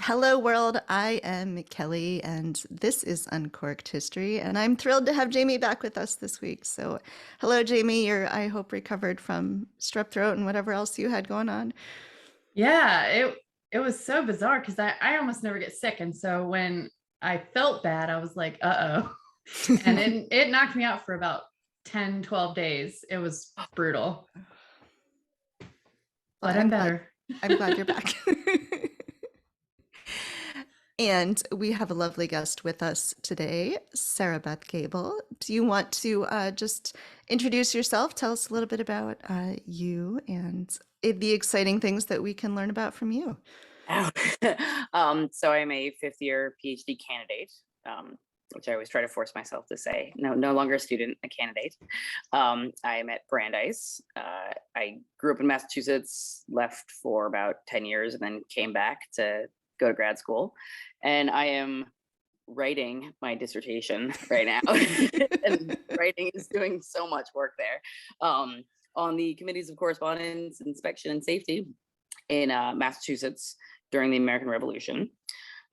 Hello, world. I am Kelly, and this is Uncorked History. And I'm thrilled to have Jamie back with us this week. So, hello, Jamie. You're, I hope, recovered from strep throat and whatever else you had going on. Yeah, it was so bizarre because I almost never get sick. And so when I felt bad, I was like, uh-oh. And it knocked me out for about 10, 12 days. It was brutal. Well, But I'm better. I'm glad you're back. And we have a lovely guest with us today, Sarah Beth Gable. Do you want to just introduce yourself? Tell us a little bit about you and the exciting things that we can learn about from you. Oh. So I'm a fifth year PhD candidate, which I always try to force myself to say. No longer a student, a candidate. I'm at Brandeis. I grew up in Massachusetts, left for about 10 years, and then came back to go to grad school. And I am writing my dissertation right now. And writing is doing so much work there. On the committees of correspondence, inspection, and safety in Massachusetts during the American Revolution.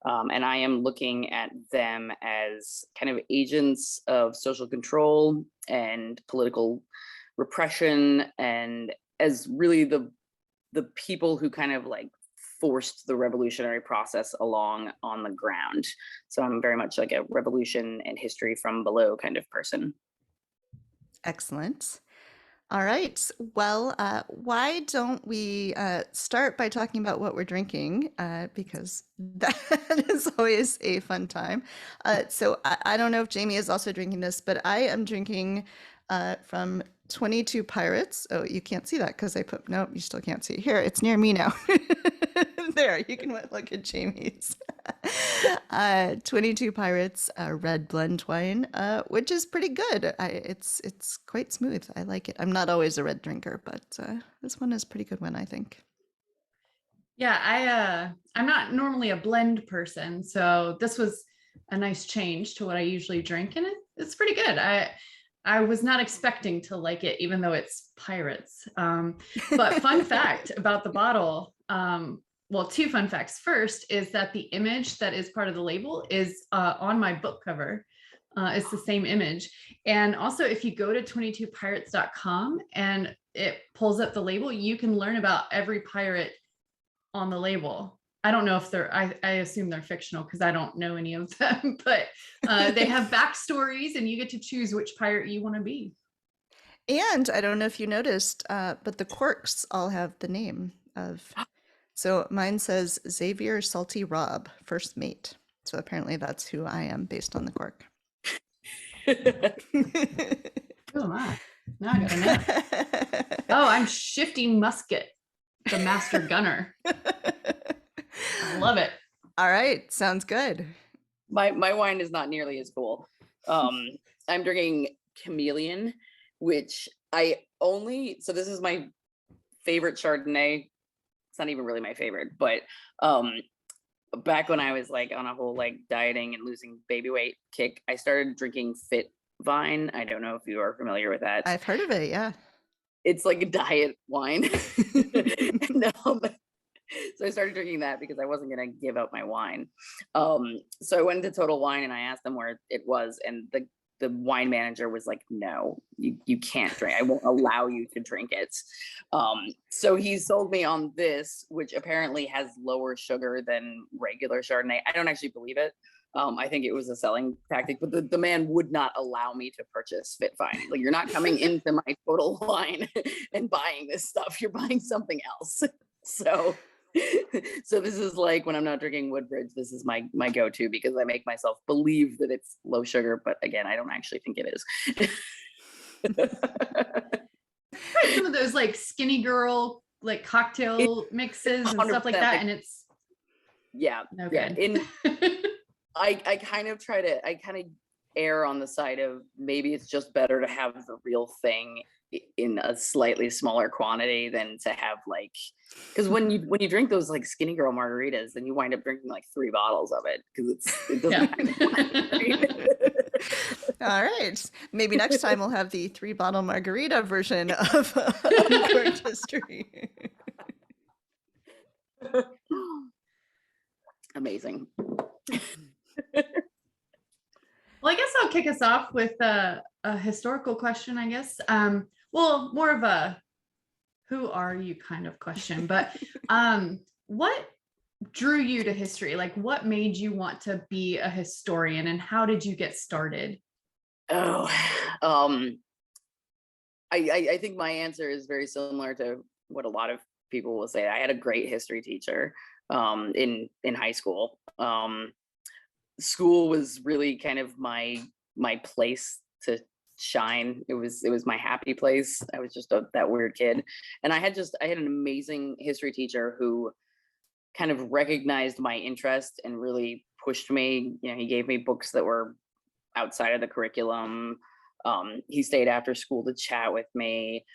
And I am looking at them as kind of agents of social control and political repression, and as really the people who kind of like forced the revolutionary process along on the ground. So I'm very much like a revolution and history from below kind of person. Excellent. All right. Well, why don't we start by talking about what we're drinking? Because that is always a fun time. So I don't know if Jamie is also drinking this, but I am drinking from 22 Pirates. Oh, you can't see that because I put, nope, you still can't see. Here, it's near me now. There, you can look at Jamie's. 22 Pirates red blend wine, which is pretty good. It's quite smooth. I like it. I'm not always a red drinker, but this one is a pretty good one, I think. Yeah, I'm not normally a blend person, so this was a nice change to what I usually drink, and it's pretty good. I was not expecting to like it, even though it's Pirates. But fun fact about the bottle, well, two fun facts. First is that the image that is part of the label is on my book cover. It's the same image. And also, if you go to 22pirates.com and it pulls up the label, you can learn about every pirate on the label. I don't know if I assume they're fictional because I don't know any of them, but they have backstories and you get to choose which pirate you want to be. And I don't know if you noticed, but the corks all have the name of. So mine says Xavier Salty Rob, first mate. So apparently that's who I am based on the cork. Who am I? Now I gotta know. Oh, I'm Shifty Musket, the master gunner. I love it. All right, sounds good. My wine is not nearly as cool. I'm drinking Cameleon, which so this is my favorite Chardonnay. It's not even really my favorite, but back when I was like on a whole like dieting and losing baby weight kick, I started drinking Fit Vine. I don't know if you are familiar with that. I've heard of it, yeah. It's like a diet wine. And, so I started drinking that because I wasn't going to give up my wine. So I went to Total Wine and I asked them where it was, and the wine manager was like, no, you can't drink. I won't allow you to drink it. So he sold me on this, which apparently has lower sugar than regular Chardonnay. I don't actually believe it. I think it was a selling tactic, but the man would not allow me to purchase Fit Vine. Like, you're not coming into my Total Wine and buying this stuff. You're buying something else. So this is like when I'm not drinking Woodbridge, this is my go-to because I make myself believe that it's low sugar, but again, I don't actually think it is. Some of those like skinny girl like cocktail mixes and stuff like that, and it's no good. I kind of err on the side of maybe it's just better to have the real thing in a slightly smaller quantity than to have like, because when you drink those like skinny girl margaritas, then you wind up drinking like 3 bottles of it because it doesn't. All right, maybe next time we'll have the 3-bottle margarita version of Uncorked History. Amazing. Well, I guess I'll kick us off with a historical question, I guess. Well, more of a who are you kind of question, but what drew you to history? Like, what made you want to be a historian, and how did you get started? Oh, I think my answer is very similar to what a lot of people will say. I had a great history teacher in high school. School was really kind of my place to shine. It was my happy place. I was just that weird kid, and I had an amazing history teacher who kind of recognized my interest and really pushed me. You know, he gave me books that were outside of the curriculum. He stayed after school to chat with me,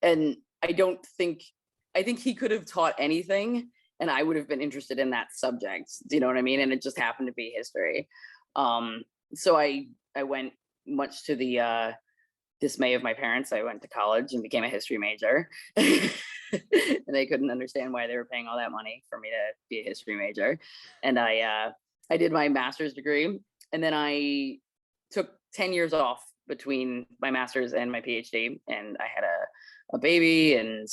and I think he could have taught anything, and I would have been interested in that subject. Do you know what I mean? And it just happened to be history. So I went, much to the dismay of my parents. I went to college and became a history major. And they couldn't understand why they were paying all that money for me to be a history major. And I did my master's degree, and then I took 10 years off between my master's and my PhD, and I had a baby, and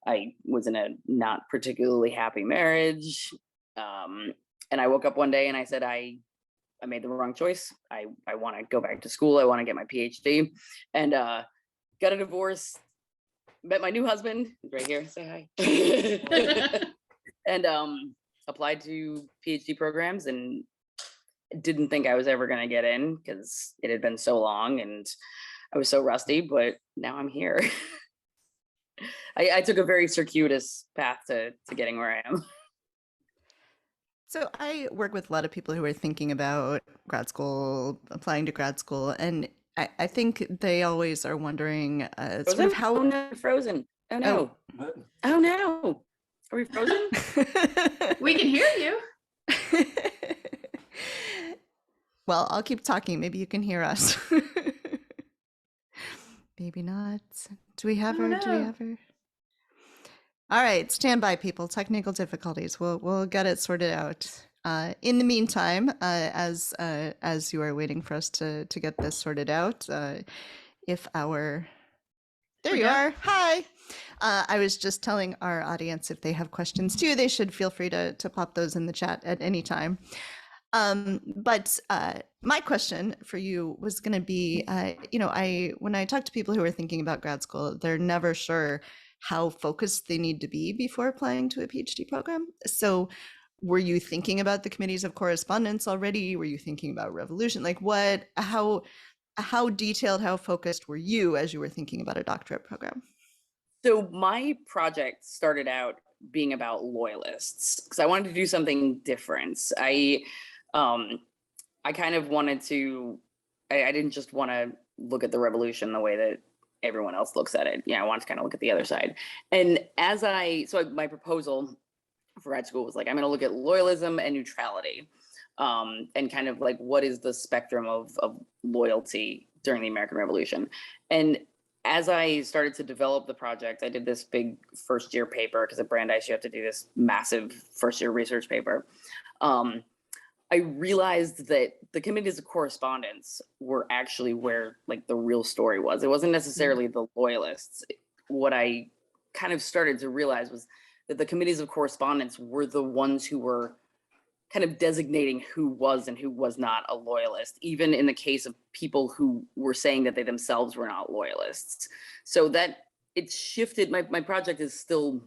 I was in a not particularly happy marriage. And I woke up one day and I said, I made the wrong choice. I want to go back to school. I want to get my PhD, and got a divorce, met my new husband right here. Say hi. And applied to PhD programs, and didn't think I was ever going to get in because it had been so long and I was so rusty, but now I'm here. I took a very circuitous path to getting where I am. So I work with a lot of people who are thinking about grad school, applying to grad school, and I think they always are wondering sort of how. Oh no, frozen. Oh no. What? Oh no. Are we frozen? We can hear you. Well, I'll keep talking. Maybe you can hear us. Maybe not. Do we have her? Do we have her? All right, stand by, people. Technical difficulties. We'll get it sorted out. In the meantime, as you are waiting for us to get this sorted out, if our there you are. Hi. I was just telling our audience if they have questions too, they should feel free to pop those in the chat at any time. But my question for you was going to be, when I talk to people who are thinking about grad school, they're never sure how focused they need to be before applying to a PhD program. So were you thinking about the committees of correspondence already? Were you thinking about revolution? Like how detailed, how focused were you as you were thinking about a doctorate program? So my project started out being about loyalists because I wanted to do something different. I kind of wanted to, I didn't just want to look at the revolution the way that everyone else looks at it. Yeah, I wanted to kind of look at the other side. And my proposal for grad school was like, I'm going to look at loyalism and neutrality, and kind of like what is the spectrum of loyalty during the American Revolution. And as I started to develop the project, I did this big first year paper because at Brandeis you have to do this massive first year research paper. I realized that the committees of correspondence were actually where like the real story was. It wasn't necessarily the loyalists. What I kind of started to realize was that the committees of correspondence were the ones who were kind of designating who was and who was not a loyalist, even in the case of people who were saying that they themselves were not loyalists. So that it's shifted. My project is still,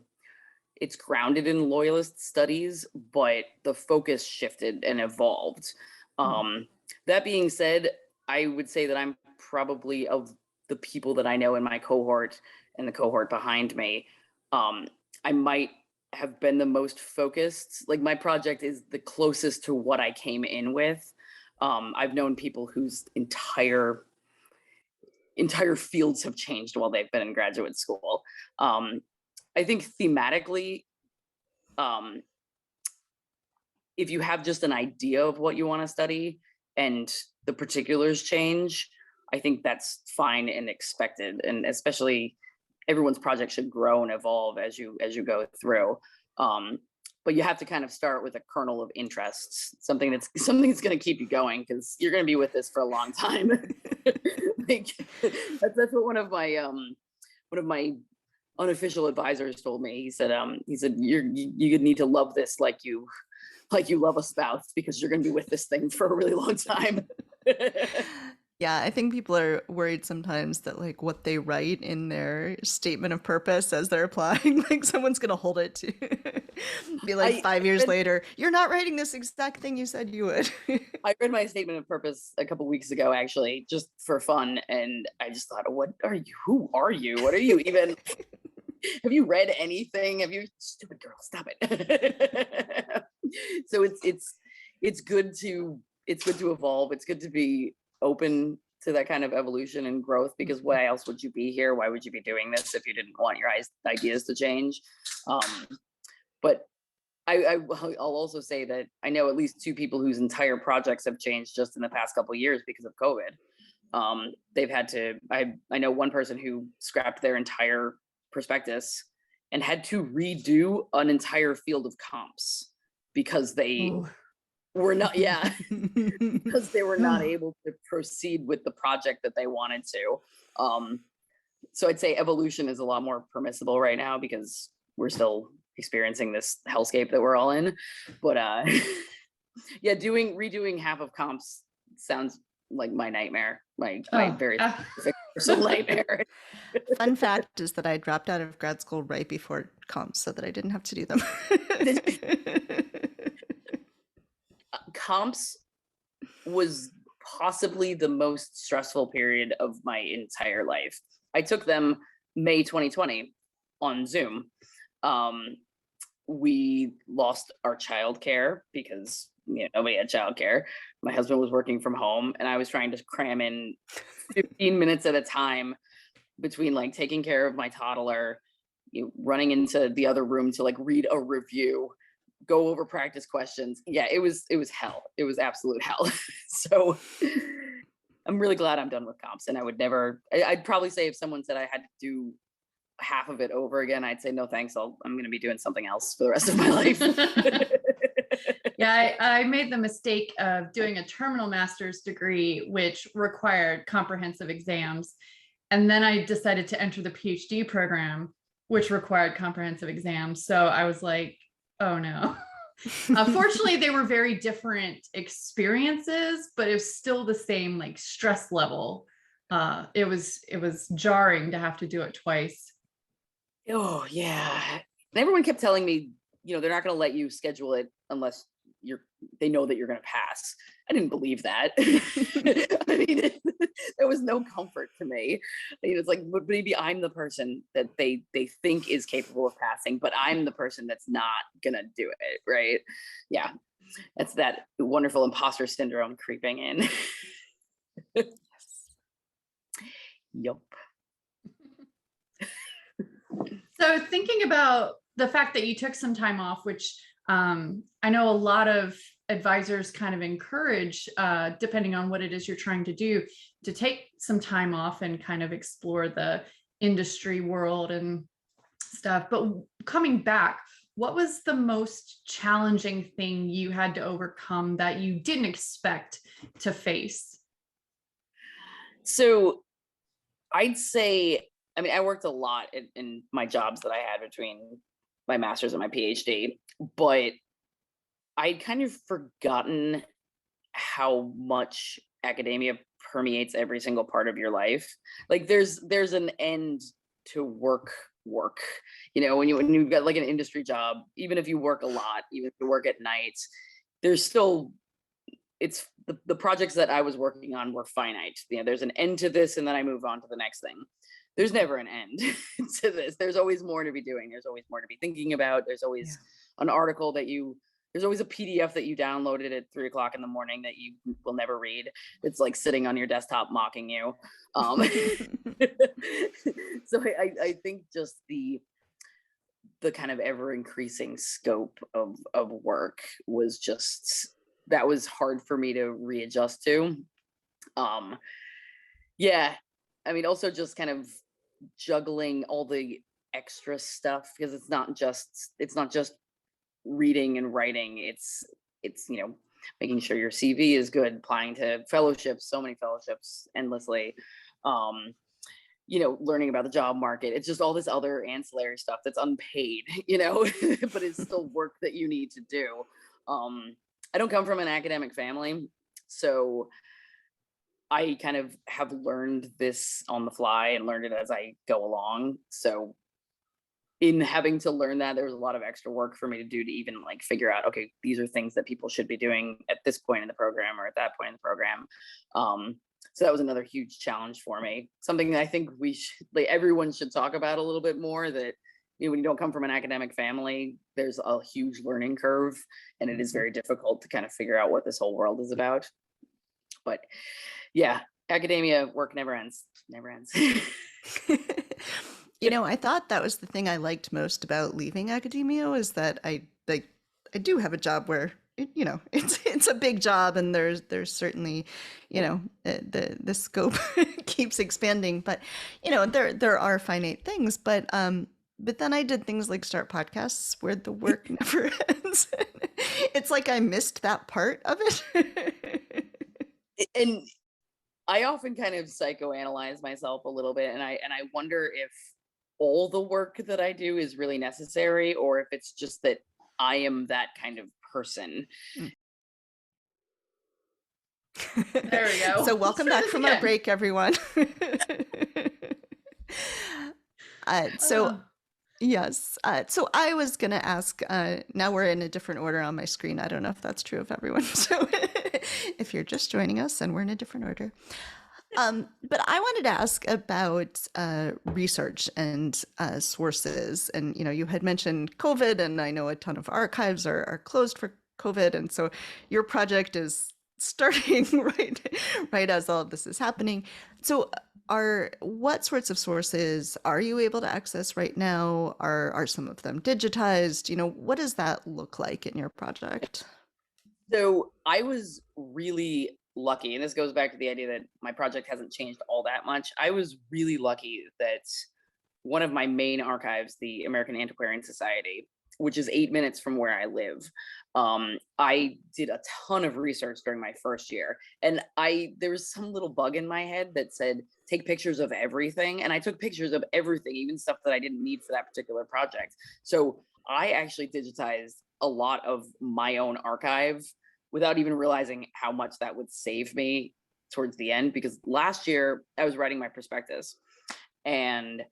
it's grounded in loyalist studies, but the focus shifted and evolved. That being said, I would say that I'm probably, of the people that I know in my cohort and the cohort behind me, I might have been the most focused. Like my project is the closest to what I came in with. I've known people whose entire fields have changed while they've been in graduate school. I think thematically, if you have just an idea of what you want to study and the particulars change, I think that's fine and expected. And especially everyone's project should grow and evolve as you go through. but you have to kind of start with a kernel of interests, something that's going to keep you going, because you're going to be with this for a long time. Like, that's what one of my unofficial advisors told me. He said you need to love this like you love a spouse, because you're going to be with this thing for a really long time. Yeah, I think people are worried sometimes that like what they write in their statement of purpose as they're applying, like someone's gonna hold it to be like 5 years later, you're not writing this exact thing you said you would. I read my statement of purpose a couple weeks ago, actually, just for fun, and I just thought, what are you? Who are you? What are you even? Have you read anything? Have you? Stupid girl, stop it. So it's good to evolve. It's good to be open to that kind of evolution and growth, because why else would you be here? Why would you be doing this if you didn't want your ideas to change? But I'll also say that I know at least 2 people whose entire projects have changed just in the past couple of years because of COVID. They've had to, I know one person who scrapped their entire prospectus and had to redo an entire field of comps because they were not, because they were not able to proceed with the project that they wanted to. So I'd say evolution is a lot more permissible right now, because we're still experiencing this hellscape that we're all in. But yeah, redoing half of comps sounds like my nightmare, my very specific personal nightmare. Fun fact is that I dropped out of grad school right before comps so that I didn't have to do them. Comps was possibly the most stressful period of my entire life. I took them May 2020 on Zoom. We lost our childcare because nobody had childcare. My husband was working from home, and I was trying to cram in 15 minutes at a time between like taking care of my toddler, running into the other room to like read a review, go over practice questions. Yeah, it was hell. It was absolute hell. So I'm really glad I'm done with comps, and I'd probably say if someone said I had to do half of it over again, I'd say no thanks. I'm going to be doing something else for the rest of my life. Yeah, I made the mistake of doing a terminal master's degree, which required comprehensive exams. And then I decided to enter the PhD program, which required comprehensive exams. So I was like, oh no. Fortunately, they were very different experiences, but it was still the same like stress level. It was jarring to have to do it twice. Oh yeah. And everyone kept telling me, they're not going to let you schedule it unless they know that you're going to pass. I didn't believe that. I mean, there was no comfort to me. It's like, maybe I'm the person that they think is capable of passing, but I'm the person that's not going to do it. Right. Yeah. That's that wonderful imposter syndrome creeping in. Yup. So thinking about the fact that you took some time off, which I know a lot of advisors kind of encourage, depending on what it is you're trying to do, to take some time off and kind of explore the industry world and stuff. But coming back, what was the most challenging thing you had to overcome that you didn't expect to face? So I'd say, I worked a lot in my jobs that I had between my master's and my PhD, but I'd kind of forgotten how much academia permeates every single part of your life. Like there's an end to work. When you've got like an industry job, even if you work a lot, even if you work at night, there's still, it's the projects that I was working on were finite. There's an end to this, and then I move on to the next thing. There's never an end to this. There's always more to be doing. There's always more to be thinking about. There's always an article there's always a PDF that you downloaded at 3:00 in the morning that you will never read. It's like sitting on your desktop mocking you. So I think just the kind of ever increasing scope of work was that was hard for me to readjust to. Also just kind of juggling all the extra stuff, because it's not just reading and writing. It's making sure your CV is good, applying to fellowships, so many fellowships endlessly. Learning about the job market. It's just all this other ancillary stuff that's unpaid, but it's still work that you need to do. I don't come from an academic family, so I kind of have learned this on the fly and learned it as I go along. So in having to learn that, there was a lot of extra work for me to do to even like figure out, okay, these are things that people should be doing at this point in the program or at that point in the program. So that was another huge challenge for me. Something that I think everyone should talk about a little bit more, that when you don't come from an academic family, there's a huge learning curve, and it is very difficult to kind of figure out what this whole world is about. But yeah, academia work never ends. I thought that was the thing I liked most about leaving academia, is that I do have a job where it's a big job, and there's certainly the scope keeps expanding, but there are finite things, but then I did things like start podcasts where the work never ends. It's like I missed that part of it. And I often kind of psychoanalyze myself a little bit, and I wonder if all the work that I do is really necessary, or if it's just that I am that kind of person. There we go. So welcome back from our break, everyone. Yes. So I was going to ask, now we're in a different order on my screen. I don't know if that's true of everyone. So if you're just joining us, and we're in a different order. But I wanted to ask about research and sources. And, you had mentioned COVID, and I know a ton of archives are closed for COVID. And so your project is starting right as all of this is happening. So what sorts of sources are you able to access right now? Are some of them digitized? What does that look like in your project? So I was really lucky, and this goes back to the idea that my project hasn't changed all that much. I was really lucky that one of my main archives, the American Antiquarian Society, which is 8 minutes from where I live, I did a ton of research during my first year, and there was some little bug in my head that said take pictures of everything, and I took pictures of everything, even stuff that I didn't need for that particular project. So I actually digitized a lot of my own archive without even realizing how much that would save me towards the end, because last year I was writing my prospectus, and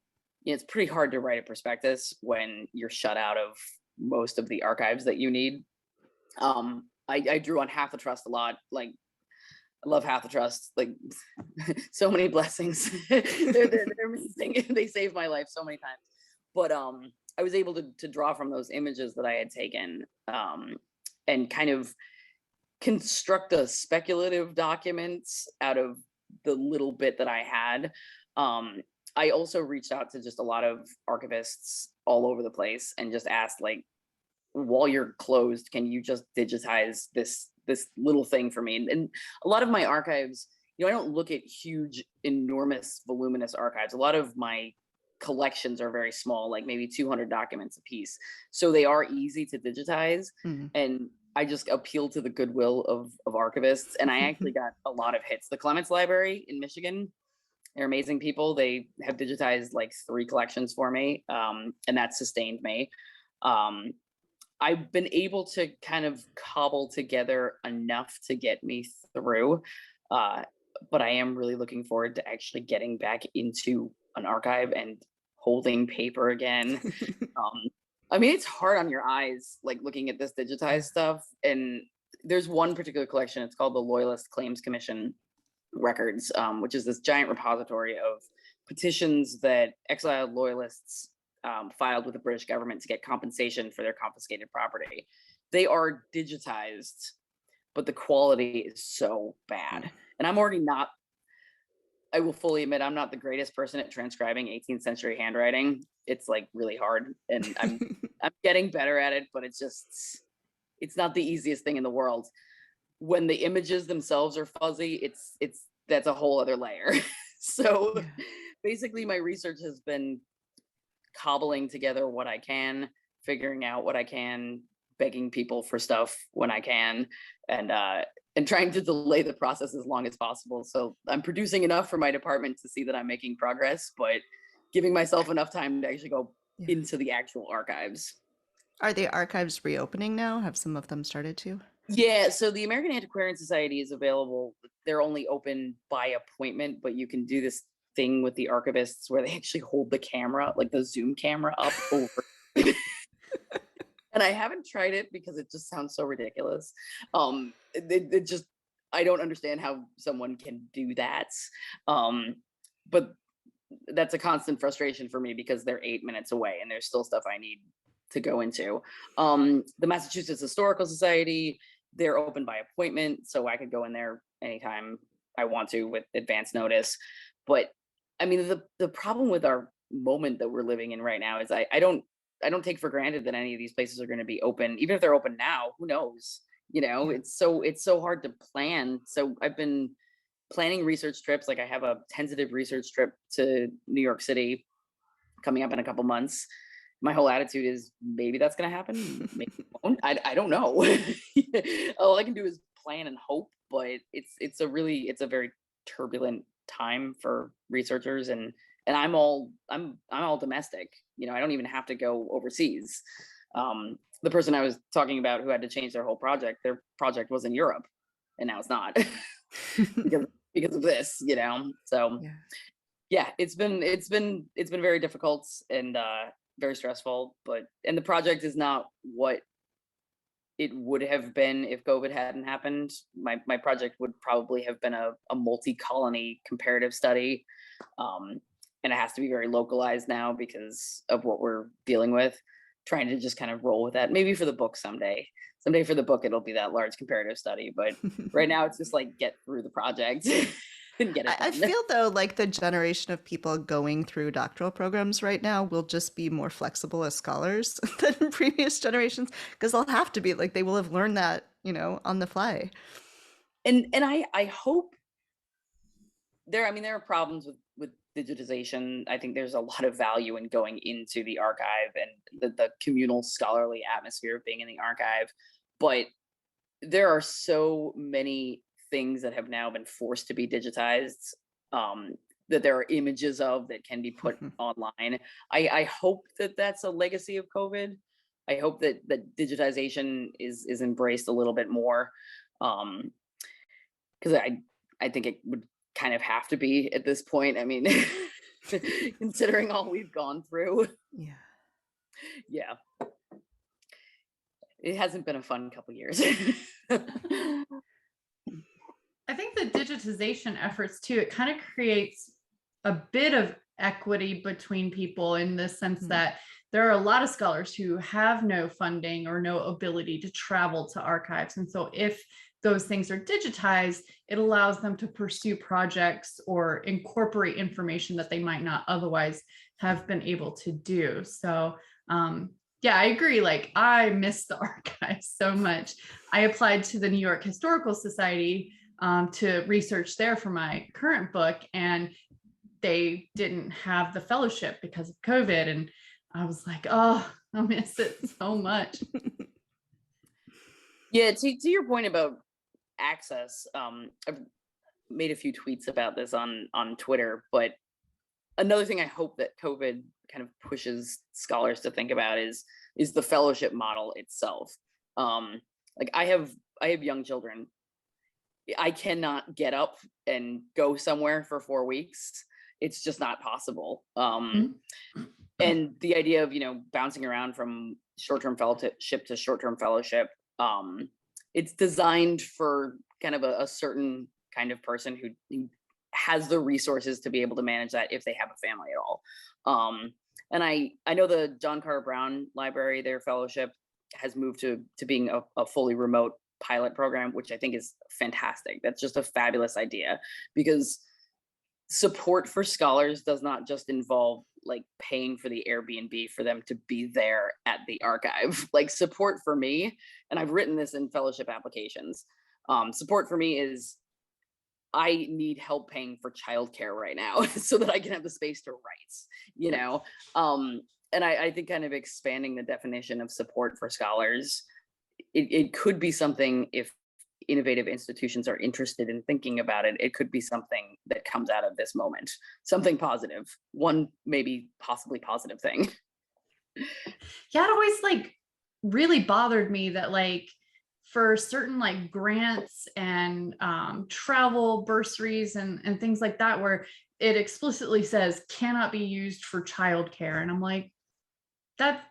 it's pretty hard to write a prospectus when you're shut out of most of the archives that you need. I drew on Half the Trust a lot. Like, I love Half the Trust. Like, so many blessings. they're amazing. They saved my life so many times. But I was able to draw from those images that I had taken, and kind of construct a speculative document out of the little bit that I had. I also reached out to just a lot of archivists all over the place and just asked, like, while you're closed, can you just digitize this little thing for me? And a lot of my archives, I don't look at huge, enormous, voluminous archives. A lot of my collections are very small, like maybe 200 documents a piece. So they are easy to digitize. Mm-hmm. And I just appeal to the goodwill of archivists. And I actually got a lot of hits. The Clements Library in Michigan, they're amazing people. They have digitized like 3 collections for me, and that sustained me. I've been able to kind of cobble together enough to get me through, but I am really looking forward to actually getting back into an archive and holding paper again. I mean, it's hard on your eyes, like looking at this digitized stuff. And there's one particular collection, it's called the Loyalist Claims Commission records, which is this giant repository of petitions that exiled loyalists filed with the British government to get compensation for their confiscated property. They are digitized, but the quality is so bad. And I'm already not, I will fully admit, I'm not the greatest person at transcribing 18th century handwriting. It's like really hard, and I'm getting better at it, but it's not the easiest thing in the world. When the images themselves are fuzzy, that's a whole other layer. So basically my research has been cobbling together what I can, figuring out what I can, begging people for stuff when I can, and trying to delay the process as long as possible. So I'm producing enough for my department to see that I'm making progress, but giving myself enough time to actually go Yeah. into the actual archives. Are the archives reopening now? Have some of them started to? Yeah, so the American Antiquarian Society is available. They're only open by appointment, but you can do this thing with the archivists where they actually hold the camera, like the Zoom camera up over. And I haven't tried it because it just sounds so ridiculous. It just, I don't understand how someone can do that. But that's a constant frustration for me because they're 8 minutes away and there's still stuff I need to go into. The Massachusetts Historical Society, they're open by appointment, so I could go in there anytime I want to with advance notice. But I mean, the problem with our moment that we're living in right now is I don't take for granted that any of these places are going to be open. Even if they're open now, who knows? You know, Yeah. it's so hard to plan. So I've been planning research trips. Like I have a tentative research trip to New York City coming up in a couple months. My whole attitude is maybe that's going to happen. Maybe it won't. I don't know. All I can do is plan and hope. But it's a very turbulent time for researchers, and I'm all domestic. You know, I don't even have to go overseas. The person I was talking about who had to change their whole project, their project was in Europe, and now it's not because of this. You know, so Yeah. yeah, it's been very difficult and very stressful. And the project is not what it would have been if COVID hadn't happened. My project would probably have been a multi-colony comparative study. And it has to be very localized now because of what we're dealing with. Trying to just kind of roll with that. Maybe for the book someday. Someday for the book, it'll be that large comparative study. But right now it's just like get through the project. And get it I done. feel though like the generation of people going through doctoral programs right now will just be more flexible as scholars than previous generations because they'll have to be like they will have learned that, you know, on the fly. And I hope there are problems with digitization. I think there's a lot of value in going into the archive and the communal scholarly atmosphere of being in the archive. But there are so many things that have now been forced to be digitized, that there are images of that can be put online. I hope that that's a legacy of COVID. I hope that digitization is embraced a little bit more, because I think it would kind of have to be at this point. I mean, considering all we've gone through. Yeah. Yeah, it hasn't been a fun couple years. I think the digitization efforts too, it kind of creates a bit of equity between people in the sense that there are a lot of scholars who have no funding or no ability to travel to archives. And so if those things are digitized, it allows them to pursue projects or incorporate information that they might not otherwise have been able to do. So yeah, I agree. Like I miss the archives so much. I applied to the New York Historical Society to research there for my current book, and they didn't have the fellowship because of COVID. And I was like, oh, I miss it so much. Yeah, to your point about access, I've made a few tweets about this on Twitter, but another thing I hope that COVID kind of pushes scholars to think about is the fellowship model itself. Like I have young children. I cannot get up and go somewhere for 4 weeks. It's just not possible. And the idea of, bouncing around from short-term fellowship to short-term fellowship, it's designed for kind of a certain kind of person who has the resources to be able to manage that if they have a family at all. And I know the John Carter Brown Library, their fellowship has moved to being a fully remote pilot program, which I think is fantastic. That's just a fabulous idea, because support for scholars does not just involve like paying for the Airbnb for them to be there at the archive. Like support for me, and I've written this in fellowship applications, support for me is I need help paying for childcare right now so that I can have the space to write, and I think kind of expanding the definition of support for scholars it could be something if innovative institutions are interested in thinking about it. It could be something that comes out of this moment, something positive, one maybe possibly positive thing. Yeah, it always like really bothered me that like for certain like grants and travel bursaries and things like that, where it explicitly says cannot be used for childcare. And I'm like, that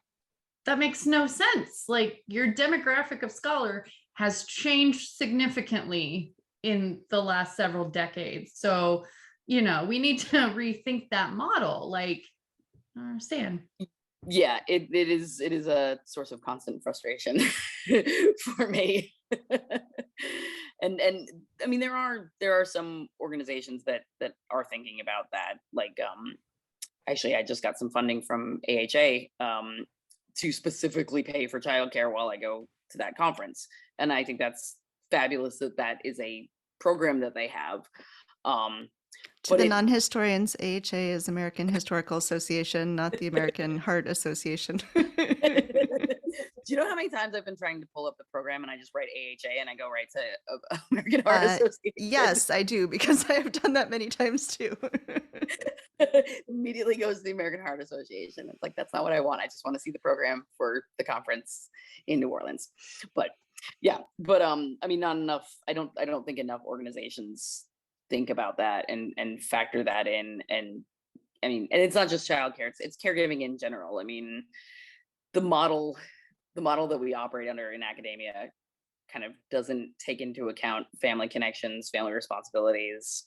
makes no sense. Like your demographic of scholar has changed significantly in the last several decades. So, we need to rethink that model. Like, I don't understand. Yeah, it is a source of constant frustration for me. and I mean, there are some organizations that are thinking about that. Like, actually, I just got some funding from AHA to specifically pay for childcare while I go to that conference, and I think that's fabulous that is a program that they have. To the non-historians, AHA is American Historical Association, not the American Heart Association. Do you know how many times I've been trying to pull up the program and I just write AHA and I go right to American Heart Association? Yes, I do, because I have done that many times too. Immediately goes to the American Heart Association. It's like, that's not what I want. I just want to see the program for the conference in New Orleans. But yeah, but I mean, not enough. I don't think enough organizations think about that and factor that in. And I mean, and it's not just childcare, it's caregiving in general. I mean, the model that we operate under in academia kind of doesn't take into account family connections, family responsibilities.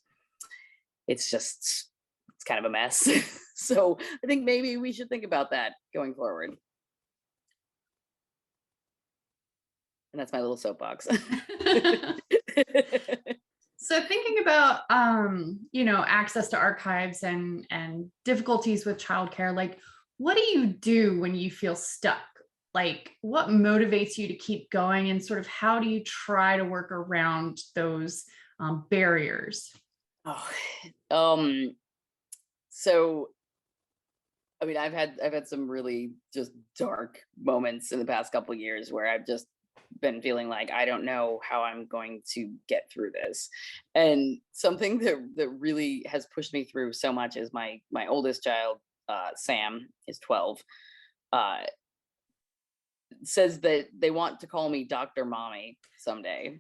It's kind of a mess. So I think maybe we should think about that going forward. And that's my little soapbox. So thinking about access to archives and difficulties with childcare, like what do you do when you feel stuck? Like what motivates you to keep going, and sort of how do you try to work around those barriers? So I mean, I've had some really just dark moments in the past couple of years where I've just been feeling like I don't know how I'm going to get through this. And something that really has pushed me through so much is my oldest child, Sam, is 12, says that they want to call me Dr. Mommy someday.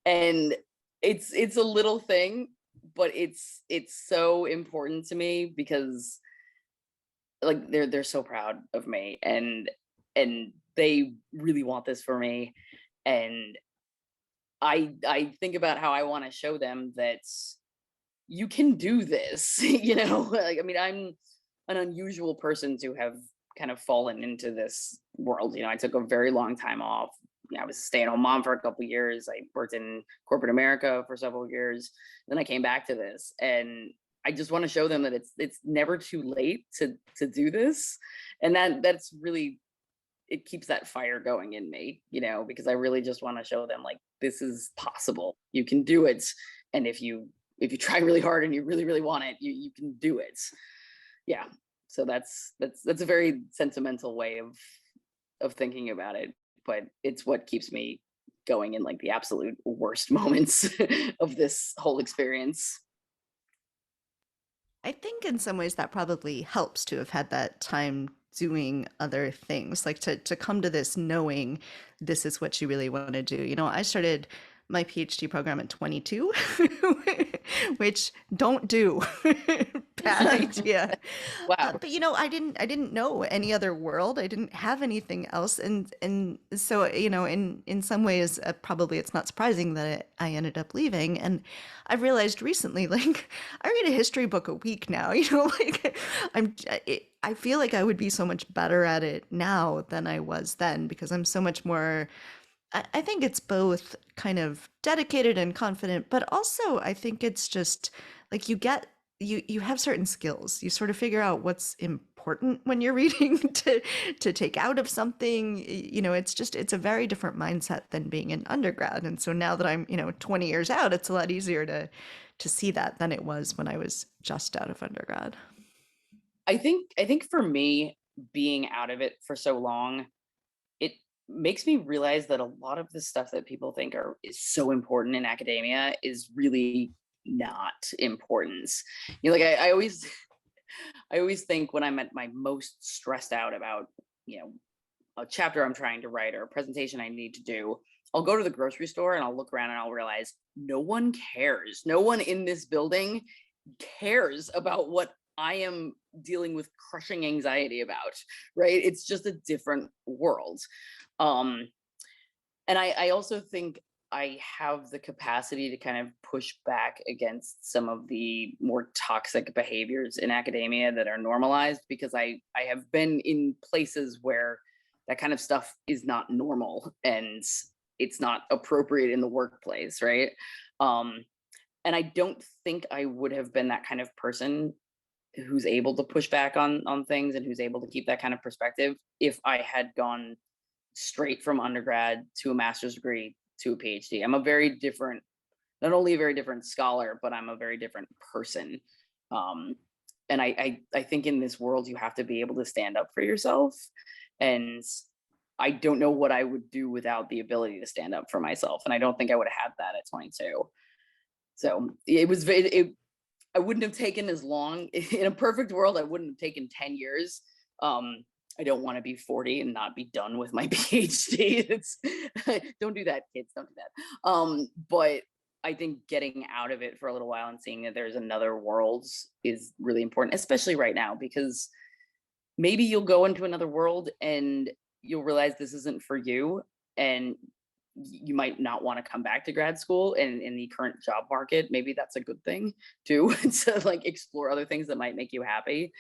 And it's a little thing, but it's so important to me because like they're so proud of me and they really want this for me. And I think about how I want to show them that you can do this. Like, I mean, I'm an unusual person to have kind of fallen into this world. I took a very long time off. I was a stay-at-home mom for a couple of years. I worked in corporate America for several years. Then I came back to this, and I just want to show them that it's never too late to do this. And that's really, it keeps that fire going in me, because I really just want to show them like, this is possible. You can do it. And if you try really hard and you really, really want it, you can do it. Yeah. So that's a very sentimental way of thinking about it, but it's what keeps me going in like the absolute worst moments of this whole experience. I think in some ways that probably helps to have had that time doing other things, like to come to this knowing this is what you really want to do. I started my PhD program at 22, which don't do. Bad idea. Wow. But I didn't know any other world. I didn't have anything else, and so in some ways, probably it's not surprising that I ended up leaving. And I've realized recently, like I read a history book a week now. Like I feel like I would be so much better at it now than I was then because I'm so much more. I think it's both kind of dedicated and confident, but also I think it's just like you have certain skills. You sort of figure out what's important when you're reading to take out of something. It's a very different mindset than being an undergrad. And so now that I'm 20 years out, it's a lot easier to see that than it was when I was just out of undergrad. I think for me, being out of it for so long, makes me realize that a lot of the stuff that people think is so important in academia is really not important. Like I always I always think when I'm at my most stressed out about, a chapter I'm trying to write or a presentation I need to do, I'll go to the grocery store and I'll look around and I'll realize no one cares. No one in this building cares about what I am dealing with crushing anxiety about, right? It's just a different world. And I also think I have the capacity to kind of push back against some of the more toxic behaviors in academia that are normalized, because I have been in places where that kind of stuff is not normal and it's not appropriate in the workplace, right? And I don't think I would have been that kind of person who's able to push back on things and who's able to keep that kind of perspective if I had gone straight from undergrad to a master's degree to a PhD. I'm a very different, not only a very different scholar, but I'm a very different person. And I think in this world, you have to be able to stand up for yourself. And I don't know what I would do without the ability to stand up for myself. And I don't think I would have had that at 22. So I wouldn't have taken as long. In a perfect world, I wouldn't have taken 10 years. I don't want to be 40 and not be done with my PhD. Don't do that, kids. Don't do that. But I think getting out of it for a little while and seeing that there's another world is really important, especially right now, because maybe you'll go into another world and you'll realize this isn't for you, and you might not want to come back to grad school. And in the current job market, maybe that's a good thing too, to like explore other things that might make you happy.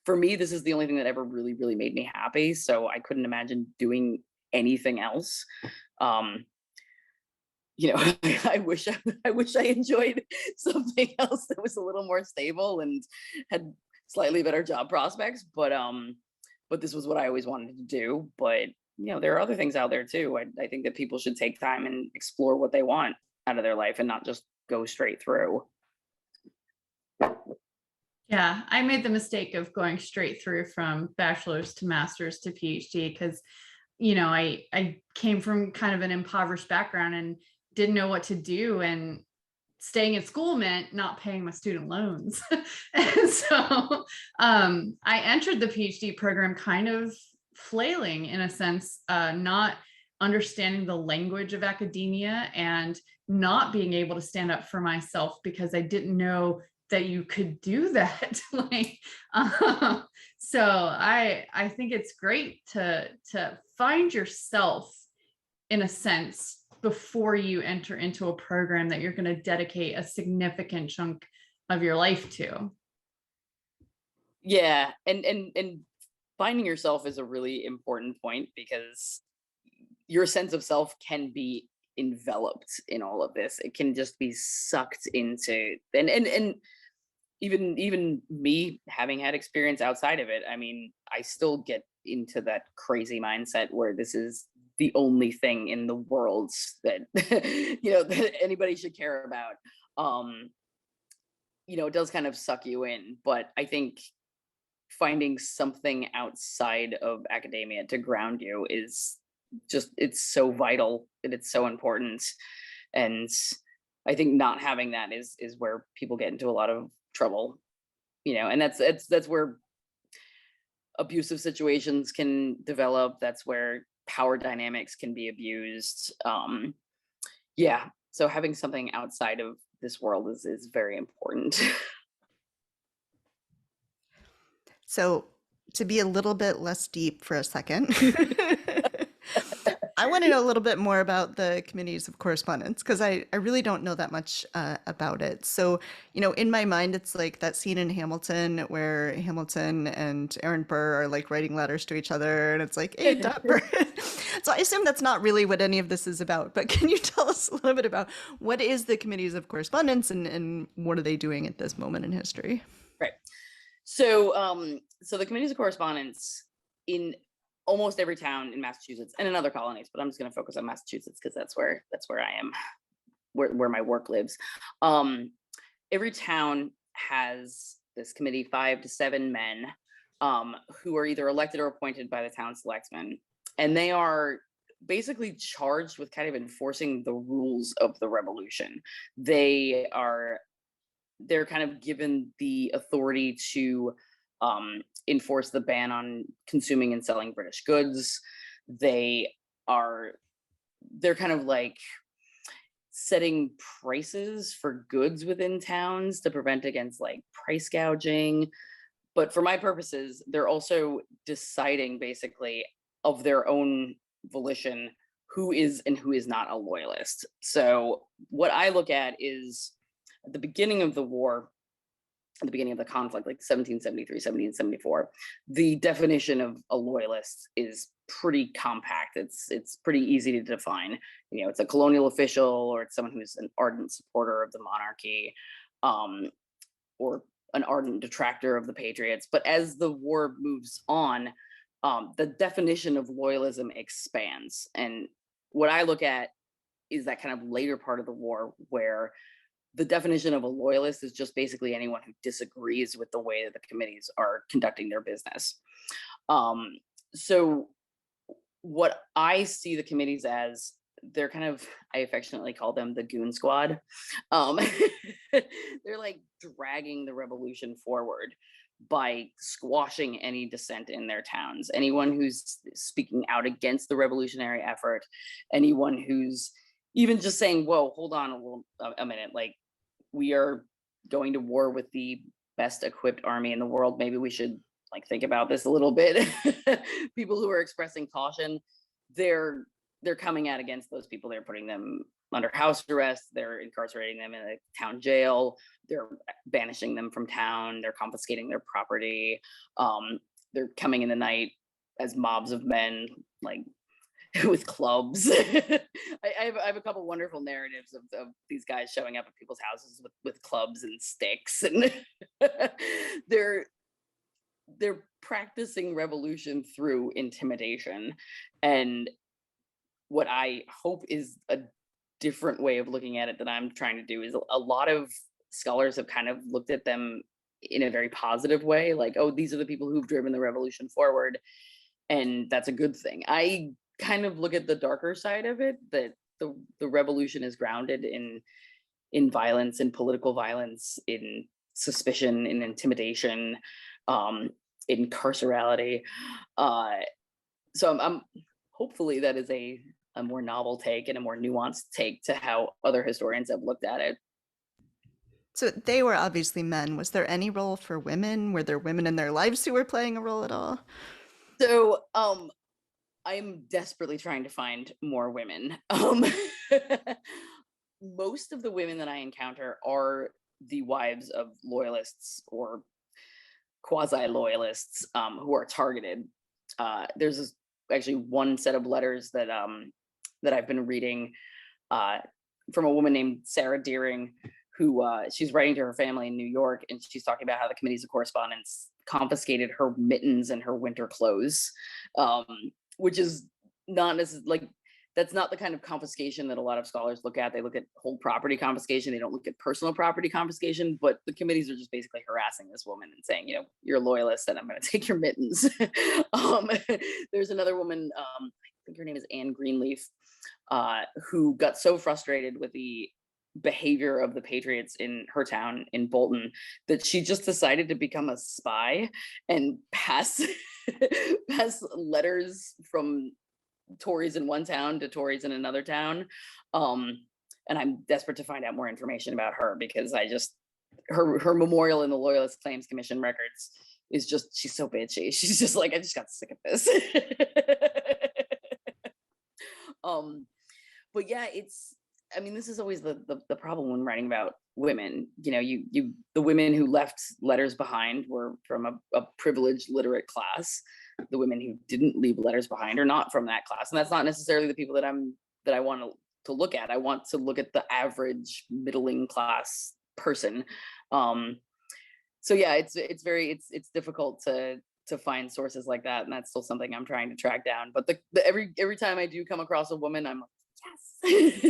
For me, this is the only thing that ever really, really made me happy. So I couldn't imagine doing anything else. I wish I enjoyed something else that was a little more stable and had slightly better job prospects. But this was what I always wanted to do. But there are other things out there too. I think that people should take time and explore what they want out of their life and not just go straight through. Yeah, I made the mistake of going straight through from bachelor's to master's to PhD because, I came from kind of an impoverished background and didn't know what to do. And staying in school meant not paying my student loans. And so I entered the PhD program kind of flailing in a sense, not understanding the language of academia and not being able to stand up for myself because I didn't know that you could do that. So I think it's great to find yourself in a sense before you enter into a program that you're going to dedicate a significant chunk of your life to. Yeah, and finding yourself is a really important point, because your sense of self can be enveloped in all of this. It can just be sucked into, and even me having had experience outside of it, I mean, I still get into that crazy mindset where this is the only thing in the world that that anybody should care about. It does kind of suck you in, but I think finding something outside of academia to ground you is just, it's so vital and it's so important. And I think not having that is where people get into a lot of trouble, and that's where abusive situations can develop. That's where power dynamics can be abused. So having something outside of this world is very important. So to be a little bit less deep for a second, I want to know a little bit more about the committees of correspondence, because I really don't know that much about it. So, in my mind, it's like that scene in Hamilton where Hamilton and Aaron Burr are like writing letters to each other, and it's like, hey, Dapper. So I assume that's not really what any of this is about. But can you tell us a little bit about what is the committees of correspondence and what are they doing at this moment in history? Right. So the committees of correspondence in almost every town in Massachusetts and in other colonies, but I'm just going to focus on Massachusetts because that's where I am, where my work lives. Every town has this committee, 5 to 7 men, who are either elected or appointed by the town selectmen. and they are basically charged with kind of enforcing the rules of the revolution. They're kind of given the authority to enforce the ban on consuming and selling British goods. They're kind of like setting prices for goods within towns to prevent against like price gouging. But for my purposes, they're also deciding basically of their own volition who is and who is not a loyalist. So what I look at is at the beginning of the war, at the beginning of the conflict, like 1773, 1774, the definition of a loyalist is pretty compact. It's pretty easy to define. You know, it's a colonial official, or it's someone who's an ardent supporter of the monarchy, or an ardent detractor of the Patriots. But as the war moves on, the definition of loyalism expands. And what I look at is that kind of later part of the war where the definition of a loyalist is just basically anyone who disagrees with the way that the committees are conducting their business. So what I see the committees as, they're kind of, I affectionately call them the Goon Squad. They're like dragging the revolution forward by squashing any dissent in their towns. Anyone who's speaking out against the revolutionary effort, anyone who's even just saying, whoa, hold on a minute, like, we are going to war with the best equipped army in the world. Maybe we should like think about this a little bit. People who are expressing caution, they're coming out against those people. They're putting them under house arrest. They're incarcerating them in a town jail. They're banishing them from town. They're confiscating their property. They're coming in the night as mobs of men, like with clubs. I have a couple wonderful narratives of these guys showing up at people's houses with clubs and sticks, and they're practicing revolution through intimidation. And what I hope is a different way of looking at it that I'm trying to do is a lot of scholars have kind of looked at them in a very positive way, like, oh, these are the people who've driven the revolution forward, and that's a good thing. I kind of look at the darker side of it, that the revolution is grounded in violence, in political violence, in suspicion, in intimidation, in carcerality. So I'm hopefully that is a more novel take and a more nuanced take to how other historians have looked at it. So they were obviously men. Was there any role for women? Were there women in their lives who were playing a role at all? So I'm desperately trying to find more women. Most of the women that I encounter are the wives of loyalists or quasi-loyalists who are targeted. There's actually one set of letters that I've been reading from a woman named Sarah Deering, who she's writing to her family in New York, and she's talking about how the committees of correspondence confiscated her mittens and her winter clothes, which is not necessarily, like, that's not the kind of confiscation that a lot of scholars look at. They look at whole property confiscation. They don't look at personal property confiscation, but the committees are just basically harassing this woman and saying, you know, you're a loyalist and I'm going to take your mittens. There's another woman, I think her name is Anne Greenleaf, who got so frustrated with the behavior of the Patriots in her town in Bolton that she just decided to become a spy and pass letters from Tories in one town to Tories in another town. And I'm desperate to find out more information about her, because her memorial in the Loyalist Claims Commission records is just, she's so bitchy. She's just like, I just got sick of this. But yeah, I mean, this is always the problem when writing about women. You know, the women who left letters behind were from a privileged literate class. The women who didn't leave letters behind are not from that class, and that's not necessarily the people that I want to look at. I want to look at the average middling class person. So yeah, it's difficult to find sources like that, and that's still something I'm trying to track down. But every time I do come across a woman, I'm like, yes,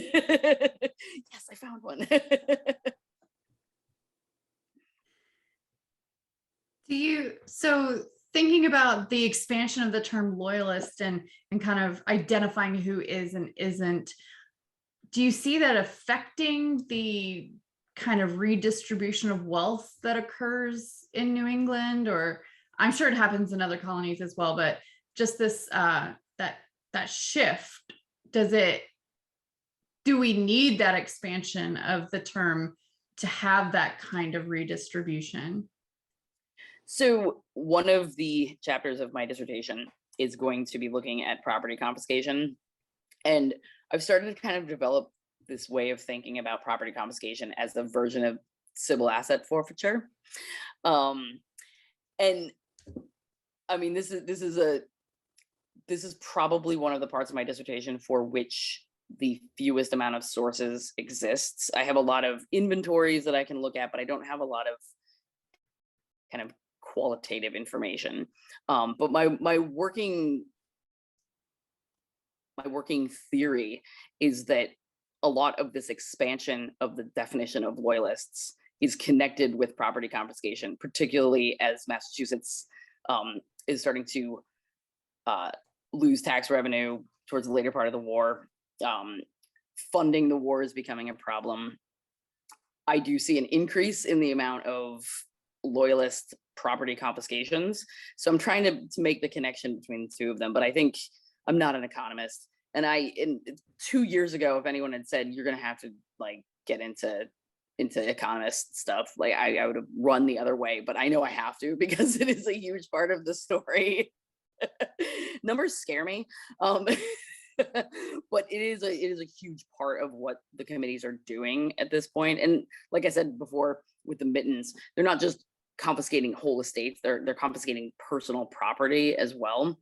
yes, I found one. So thinking about the expansion of the term loyalist and kind of identifying who is and isn't, do you see that affecting the kind of redistribution of wealth that occurs in New England? Or I'm sure it happens in other colonies as well, but just this that shift, do we need that expansion of the term to have that kind of redistribution? So one of the chapters of my dissertation is going to be looking at property confiscation. And I've started to kind of develop this way of thinking about property confiscation as a version of civil asset forfeiture. And I mean, this is probably one of the parts of my dissertation for which the fewest amount of sources exists. I have a lot of inventories that I can look at, but I don't have a lot of kind of qualitative information. But my working theory is that a lot of this expansion of the definition of loyalists is connected with property confiscation, particularly as Massachusetts is starting to lose tax revenue towards the later part of the war. Funding the war is becoming a problem. I do see an increase in the amount of loyalist property confiscations. So I'm trying to make the connection between the two of them, but I think I'm not an economist. And 2 years ago, if anyone had said you're going to have to like get into economist stuff, like I would have run the other way, but I know I have to because it is a huge part of the story. Numbers scare me. But it is a huge part of what the committees are doing at this point. And like I said before, with the mittens, they're not just confiscating whole estates, they're confiscating personal property as well.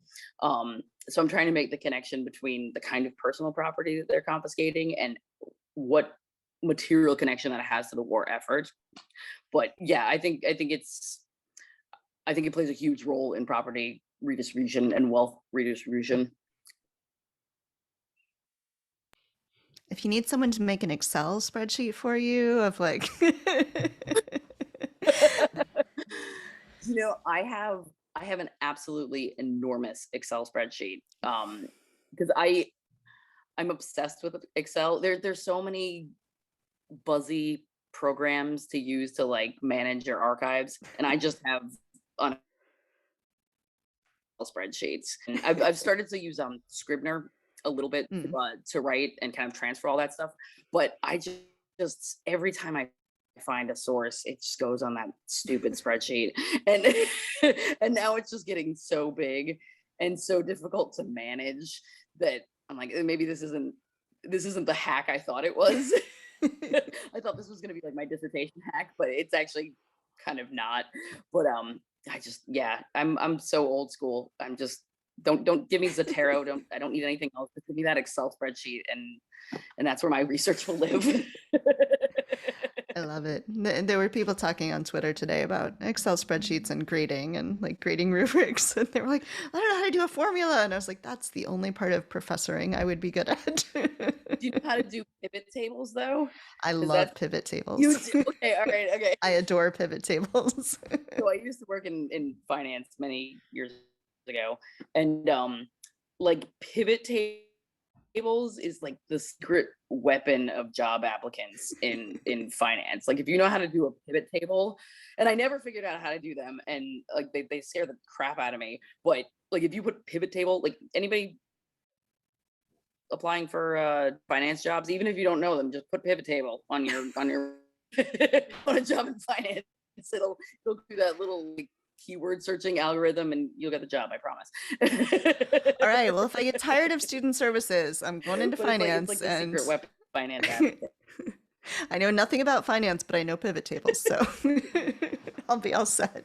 So I'm trying to make the connection between the kind of personal property that they're confiscating and what material connection that it has to the war effort. But yeah, I think it plays a huge role in property redistribution and wealth redistribution. If you need someone to make an Excel spreadsheet for you of like I have an absolutely enormous Excel spreadsheet because I'm obsessed with Excel. There's so many buzzy programs to use to like manage your archives, and I just have on spreadsheets. And I've started to use Scrivener a little bit to write and kind of transfer all that stuff, but I just every time I find a source, it just goes on that stupid spreadsheet, and and now it's just getting so big and so difficult to manage that I'm like, maybe this isn't the hack I thought it was. I thought this was going to be like my dissertation hack, but it's actually kind of not. But I'm so old school. I'm just don't give me Zotero. I don't need anything else. Just give me that Excel spreadsheet, and that's where my research will live. I love it. There were people talking on Twitter today about Excel spreadsheets and grading and like grading rubrics. And they were like, I don't know how to do a formula. And I was like, that's the only part of professoring I would be good at. Do you know how to do pivot tables though? I love pivot tables. You do? Okay, all right, okay. I adore pivot tables. So I used to work in finance many years ago. And like pivot tables is like the secret weapon of job applicants in finance. Like if you know how to do a pivot table, and I never figured out how to do them, and like they scare the crap out of me, but like if you put pivot table, like anybody applying for finance jobs, even if you don't know them, just put pivot table on your on a job in finance. It'll do that little like keyword searching algorithm and you'll get the job, I promise. All right, well, if I get tired of student services, I'm going into finance. It's like the secret weapon finance I know nothing about finance, but I know pivot tables, so I'll be all set.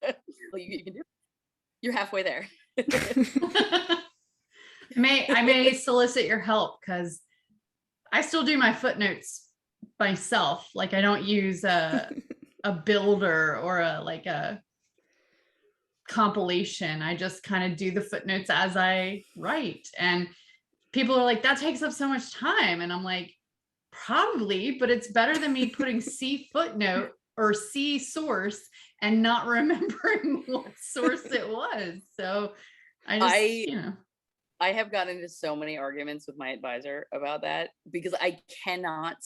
Well, you can do it. You're halfway there. I may solicit your help because I still do my footnotes myself. Like I don't use a builder or a compilation. I just kind of do the footnotes as I write. And people are like, that takes up so much time. And I'm like, probably, but it's better than me putting C footnote or see source and not remembering what source it was. So I just, I have gotten into so many arguments with my advisor about that because I cannot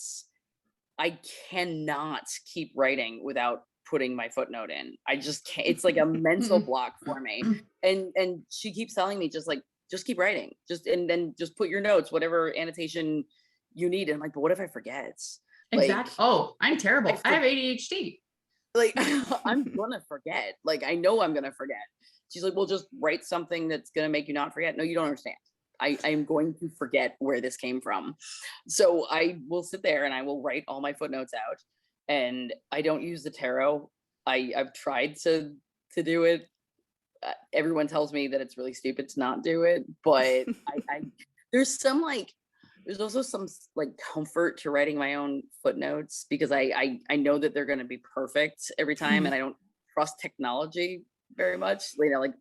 keep writing without putting my footnote in. I just can't. It's like a mental block for me. And she keeps telling me just keep writing. And then just put your notes, whatever annotation you need. And I'm like, but what if I forget? Exactly. Oh, I'm terrible. I have ADHD. Like I'm gonna forget. Like I know I'm gonna forget. She's like, well, just write something that's gonna make you not forget. No, you don't understand. I am going to forget where this came from. So I will sit there and I will write all my footnotes out. And I don't use the tarot. I've tried to do it. Everyone tells me that it's really stupid to not do it, but there's also some like comfort to writing my own footnotes because I know that they're going to be perfect every time, and I don't trust technology very much. Like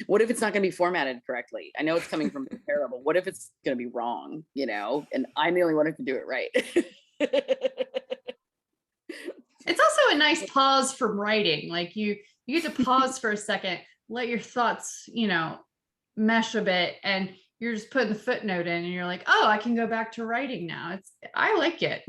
what if it's not going to be formatted correctly? I know it's coming from the tarot, but what if it's going to be wrong? And I'm the only one who can do it right. It's also a nice pause from writing. Like you get to pause for a second, let your thoughts, mesh a bit, and you're just putting the footnote in and you're like, oh, I can go back to writing now. I like it.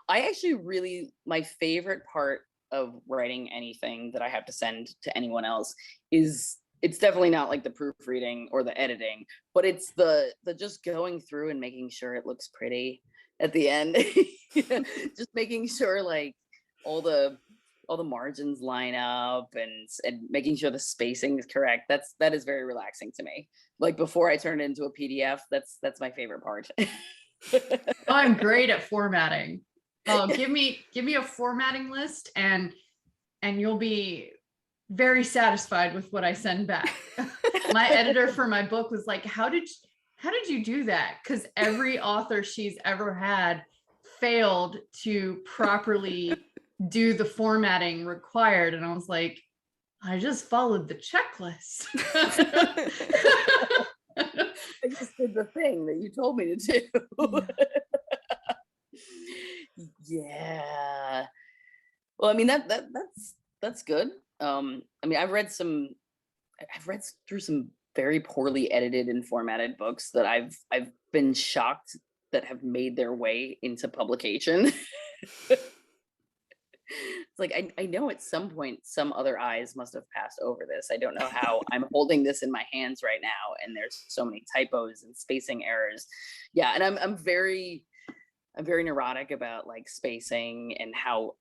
I actually my favorite part of writing anything that I have to send to anyone else is, it's definitely not like the proofreading or the editing, but it's the just going through and making sure it looks pretty at the end. Just making sure like all the margins line up and making sure the spacing is correct. That is very relaxing to me. Like before I turn it into a PDF, that's my favorite part. I'm great at formatting. Oh, give me a formatting list and you'll be very satisfied with what I send back. My editor for my book was like, how did you do that? Because every author she's ever had failed to properly do the formatting required. And I was like, I just followed the checklist. I just did the thing that you told me to do. Yeah. Well, I mean that's good. I mean, I've read through some very poorly edited and formatted books that I've been shocked that have made their way into publication. It's like I know at some point some other eyes must have passed over this. I don't know how I'm holding this in my hands right now, and there's so many typos and spacing errors. Yeah, and I'm very neurotic about like spacing and how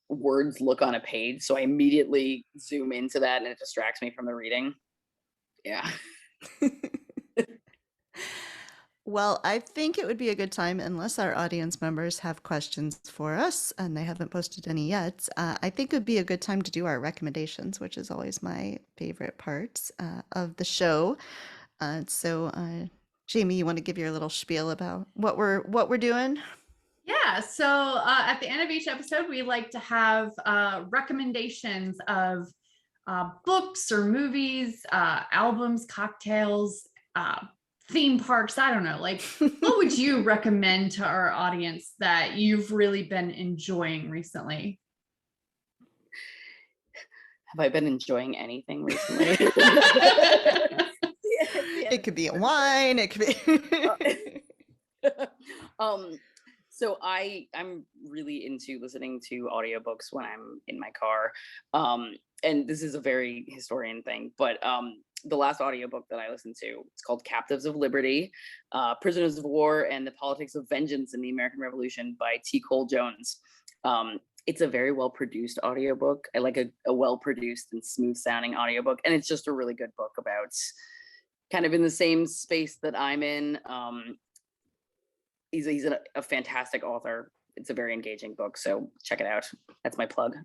words look on a page. So I immediately zoom into that and it distracts me from the reading. Yeah. Well, I think it would be a good time, unless our audience members have questions for us, and they haven't posted any yet. I think it would be a good time to do our recommendations, which is always my favorite part of the show. So, Jamie, you want to give your little spiel about what we're doing? Yeah. So at the end of each episode, we like to have recommendations of books or movies, albums, cocktails, theme parks. I don't know. Like, what would you recommend to our audience that you've really been enjoying recently? Have I been enjoying anything recently? It could be a wine. It could be. So I'm really into listening to audiobooks when I'm in my car. And this is a very historian thing, but the last audiobook that I listened to, it's called Captives of Liberty, Prisoners of War and the Politics of Vengeance in the American Revolution by T. Cole Jones. It's a very well-produced audiobook. I like a well-produced and smooth-sounding audiobook, and it's just a really good book about kind of in the same space that I'm in. He's a fantastic author. It's a very engaging book, so check it out. That's my plug.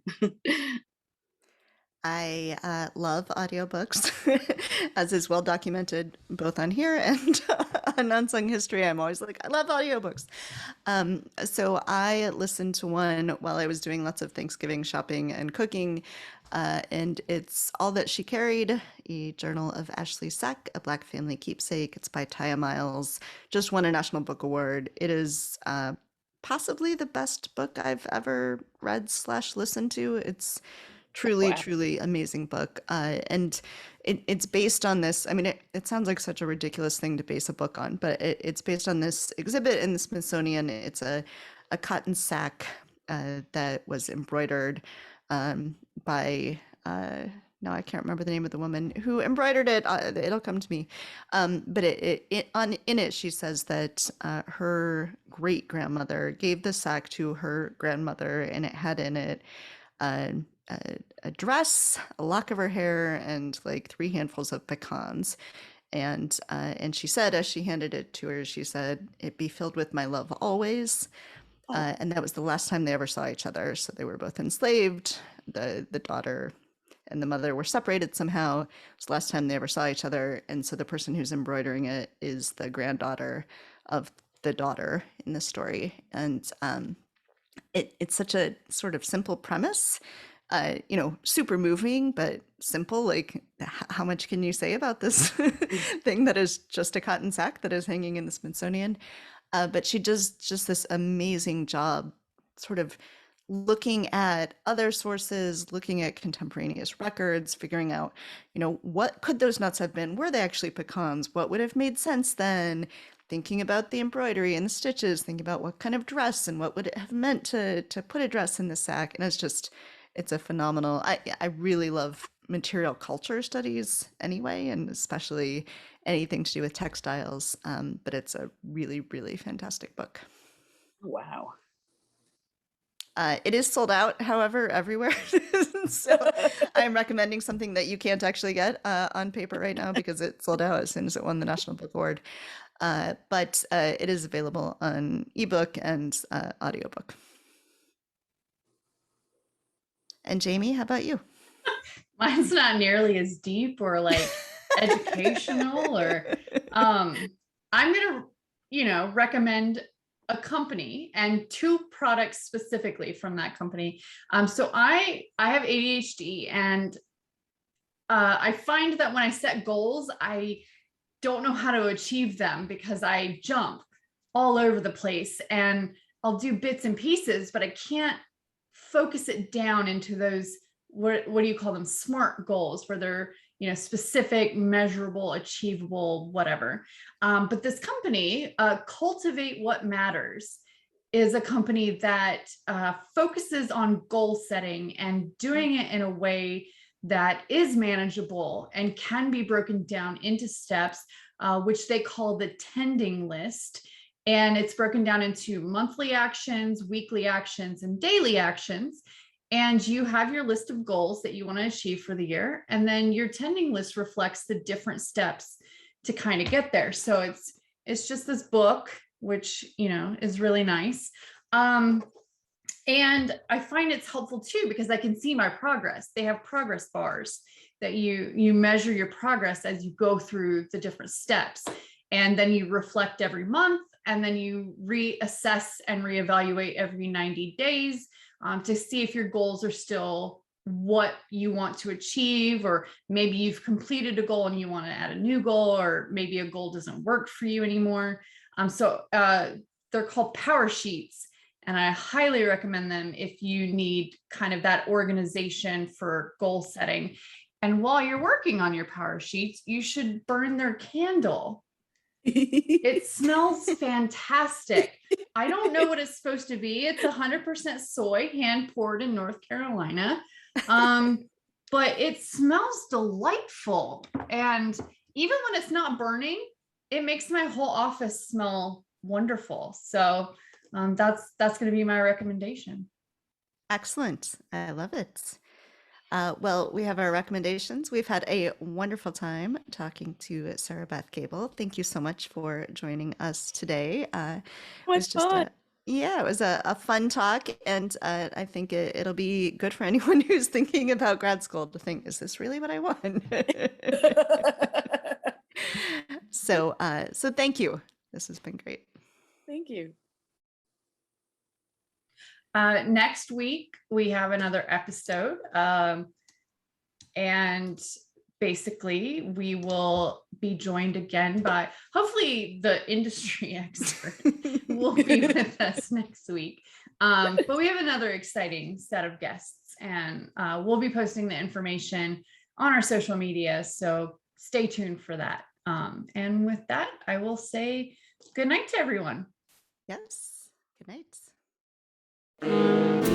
I love audiobooks, as is well documented both on here and on Unsung History. I'm always like, I love audiobooks. So I listened to one while I was doing lots of Thanksgiving shopping and cooking, and it's All That She Carried, a journal of Ashley Sack, A Black Family Keepsake. It's by Taya Miles, just won a National Book Award. It is possibly the best book I've ever read / listened to. It's truly, Wow. truly amazing book. And it's based on this. I mean, it sounds like such a ridiculous thing to base a book on, but it's based on this exhibit in the Smithsonian. It's a cotton sack that was embroidered by, no, I can't remember the name of the woman who embroidered it. It'll come to me. But in it, she says that her great grandmother gave the sack to her grandmother, and it had in it a, a dress, a lock of her hair, and like 3 handfuls of pecans. And she said, as she handed it to her, she said, "It be filled with my love always." Oh, And that was the last time they ever saw each other. So they were both enslaved. The daughter and the mother were separated somehow. It was the last time they ever saw each other. And so the person who's embroidering it is the granddaughter of the daughter in the story. And it's such a sort of simple premise, super moving, but simple. Like, how much can you say about this thing that is just a cotton sack that is hanging in the Smithsonian? But she does just this amazing job sort of looking at other sources, looking at contemporaneous records, figuring out, what could those nuts have been? Were they actually pecans? What would have made sense then? Thinking about the embroidery and the stitches, thinking about what kind of dress and what would it have meant to put a dress in the sack. And it's a phenomenal, I really love material culture studies anyway, and especially anything to do with textiles. But it's a really, really fantastic book. wow. It is sold out, however, everywhere. So I'm recommending something that you can't actually get on paper right now because it sold out as soon as it won the National Book Award. But it is available on ebook and audiobook. And Jamie, how about you? Mine's not nearly as deep or like educational or I'm gonna, recommend a company and 2 products specifically from that company. So I have ADHD, and I find that when I set goals, I don't know how to achieve them because I jump all over the place and I'll do bits and pieces, but I can't focus it down into those, what do you call them, SMART goals, where they're specific, measurable, achievable, whatever. But this company, Cultivate What Matters, is a company that focuses on goal setting and doing it in a way that is manageable and can be broken down into steps, which they call the tending list. And it's broken down into monthly actions, weekly actions, and daily actions. And you have your list of goals that you want to achieve for the year. And then your tending list reflects the different steps to kind of get there. So it's just this book, which, is really nice. And I find it's helpful too, because I can see my progress. They have progress bars that you measure your progress as you go through the different steps. And then you reflect every month, and then you reassess and reevaluate every 90 days to see if your goals are still what you want to achieve, or maybe you've completed a goal and you want to add a new goal, or maybe a goal doesn't work for you anymore. So they're called power sheets, and I highly recommend them if you need kind of that organization for goal setting. And while you're working on your power sheets, you should burn their candle. It smells fantastic. I don't know what it's supposed to be. It's 100% soy, hand poured in North Carolina. But it smells delightful. And even when it's not burning, it makes my whole office smell wonderful. So that's going to be my recommendation. Excellent. I love it. Well, we have our recommendations. We've had a wonderful time talking to Sarah Beth Gable. Thank you so much for joining us today. It was just fun. it was a fun talk, and I think it'll be good for anyone who's thinking about grad school to think, is this really what I want? So thank you. This has been great. Thank you. Next week, we have another episode. And basically, we will be joined again by hopefully the industry expert will be with us next week. But we have another exciting set of guests, and we'll be posting the information on our social media. So stay tuned for that. And with that, I will say good night to everyone. Yes. Good night.